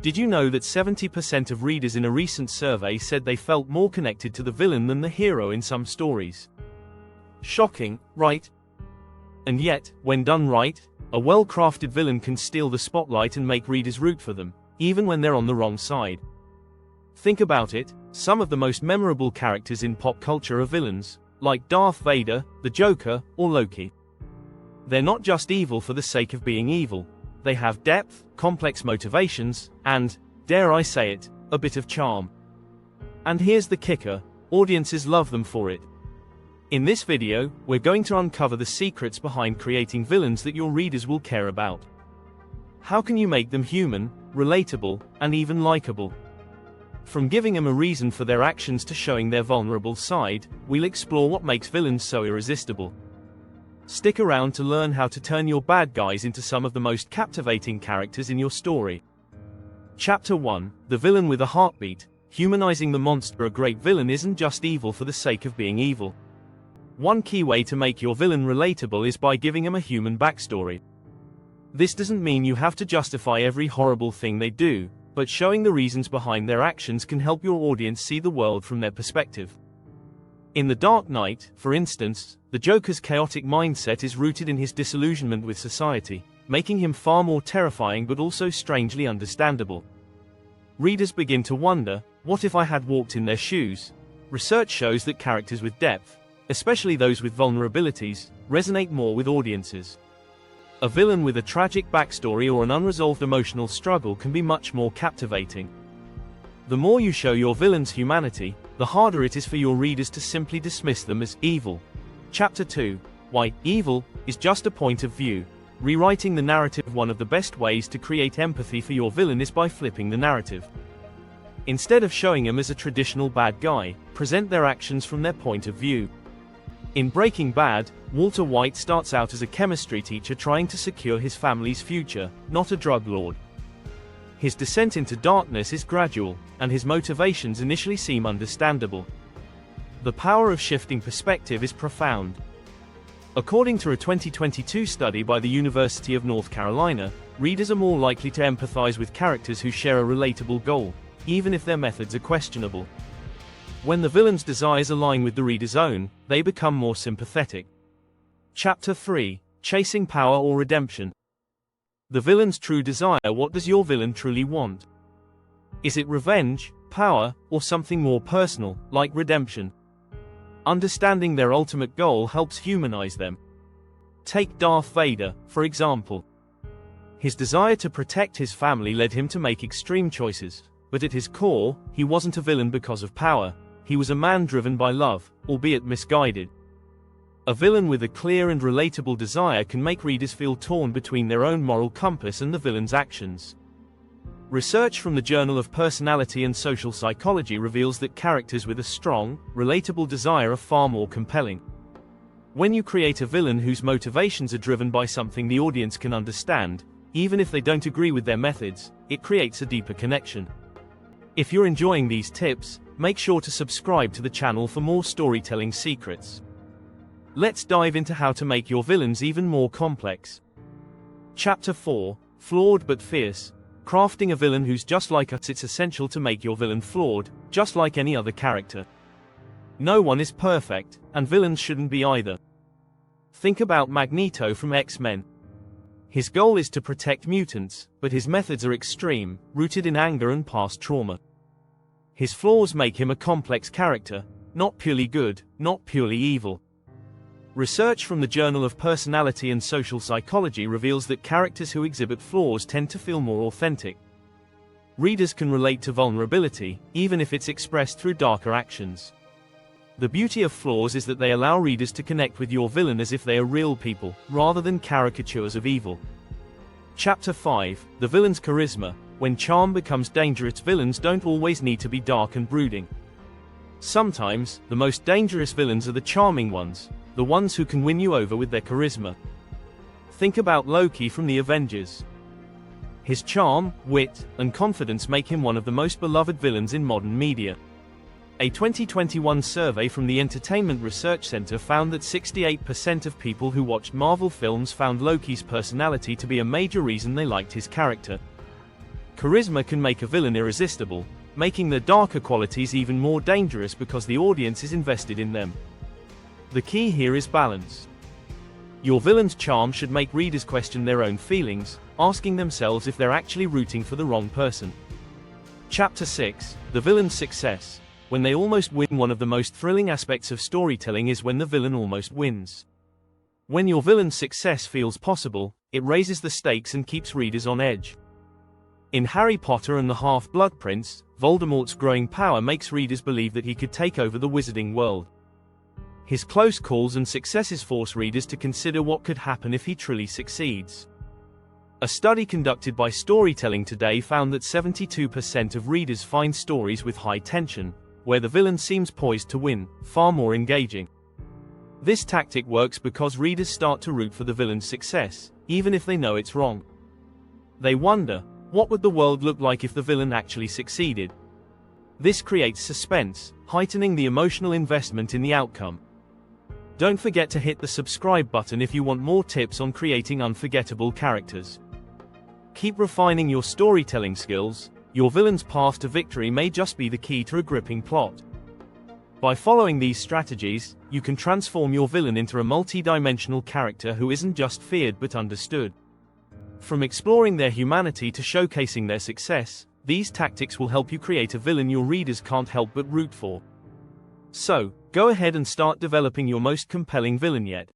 Did you know that 70% of readers in a recent survey said they felt more connected to the villain than the hero in some stories? Shocking, right? And yet, when done right, a well-crafted villain can steal the spotlight and make readers root for them, even when they're on the wrong side. Think about it, some of the most memorable characters in pop culture are villains, like Darth Vader, the Joker, or Loki. They're not just evil for the sake of being evil. They have depth, complex motivations, and, dare I say it, a bit of charm. And here's the kicker, audiences love them for it. In this video, we're going to uncover the secrets behind creating villains that your readers will care about. How can you make them human, relatable, and even likable? From giving them a reason for their actions to showing their vulnerable side, we'll explore what makes villains so irresistible. Stick around to learn how to turn your bad guys into some of the most captivating characters in your story. Chapter 1: The Villain with a Heartbeat. Humanizing the monster. A great villain isn't just evil for the sake of being evil. One key way to make your villain relatable is by giving him a human backstory. This doesn't mean you have to justify every horrible thing they do, but showing the reasons behind their actions can help your audience see the world from their perspective. In The Dark Knight, for instance, the Joker's chaotic mindset is rooted in his disillusionment with society, making him far more terrifying but also strangely understandable. Readers begin to wonder, what if I had walked in their shoes? Research shows that characters with depth, especially those with vulnerabilities, resonate more with audiences. A villain with a tragic backstory or an unresolved emotional struggle can be much more captivating. The more you show your villain's humanity, the harder it is for your readers to simply dismiss them as evil. Chapter 2: Why evil is just a point of view. Rewriting the narrative. One of the best ways to create empathy for your villain is by flipping the narrative. Instead of showing him as a traditional bad guy, present their actions from their point of view. In Breaking Bad, Walter White starts out as a chemistry teacher trying to secure his family's future, not a drug lord. His descent into darkness is gradual, and his motivations initially seem understandable. The power of shifting perspective is profound. According to a 2022 study by the University of North Carolina, readers are more likely to empathize with characters who share a relatable goal, even if their methods are questionable. When the villain's desires align with the reader's own, they become more sympathetic. Chapter 3: Chasing Power or Redemption. The villain's true desire. What does your villain truly want? Is it revenge, power, or something more personal, like redemption? Understanding their ultimate goal helps humanize them. Take Darth Vader, for example. His desire to protect his family led him to make extreme choices, but at his core, he wasn't a villain because of power. He was a man driven by love, albeit misguided. A villain with a clear and relatable desire can make readers feel torn between their own moral compass and the villain's actions. Research from the Journal of Personality and Social Psychology reveals that characters with a strong, relatable desire are far more compelling. When you create a villain whose motivations are driven by something the audience can understand, even if they don't agree with their methods, it creates a deeper connection. If you're enjoying these tips, make sure to subscribe to the channel for more storytelling secrets. Let's dive into how to make your villains even more complex. Chapter 4: Flawed but Fierce. Crafting a villain who's just like us. It's essential to make your villain flawed, just like any other character. No one is perfect, and villains shouldn't be either. Think about Magneto from X-Men. His goal is to protect mutants, but his methods are extreme, rooted in anger and past trauma. His flaws make him a complex character, not purely good, not purely evil. Research from the Journal of Personality and Social Psychology reveals that characters who exhibit flaws tend to feel more authentic. Readers can relate to vulnerability, even if it's expressed through darker actions. The beauty of flaws is that they allow readers to connect with your villain as if they are real people, rather than caricatures of evil. Chapter 5: The Villain's Charisma. When charm becomes dangerous. Villains don't always need to be dark and brooding. Sometimes, the most dangerous villains are the charming ones, the ones who can win you over with their charisma. Think about Loki from the Avengers. His charm, wit, and confidence make him one of the most beloved villains in modern media. A 2021 survey from the Entertainment Research Center found that 68% of people who watched Marvel films found Loki's personality to be a major reason they liked his character. Charisma can make a villain irresistible, making their darker qualities even more dangerous because the audience is invested in them. The key here is balance. Your villain's charm should make readers question their own feelings, asking themselves if they're actually rooting for the wrong person. Chapter 6: The Villain's Success. When they almost win. One of the most thrilling aspects of storytelling is when the villain almost wins. When your villain's success feels possible, it raises the stakes and keeps readers on edge. In Harry Potter and the Half-Blood Prince, Voldemort's growing power makes readers believe that he could take over the wizarding world. His close calls and successes force readers to consider what could happen if he truly succeeds. A study conducted by Storytelling Today found that 72% of readers find stories with high tension, where the villain seems poised to win, far more engaging. This tactic works because readers start to root for the villain's success, even if they know it's wrong. They wonder, what would the world look like if the villain actually succeeded? This creates suspense, heightening the emotional investment in the outcome. Don't forget to hit the subscribe button if you want more tips on creating unforgettable characters. Keep refining your storytelling skills. Your villain's path to victory may just be the key to a gripping plot. By following these strategies, you can transform your villain into a multi-dimensional character who isn't just feared but understood. From exploring their humanity to showcasing their success, these tactics will help you create a villain your readers can't help but root for. So, go ahead and start developing your most compelling villain yet.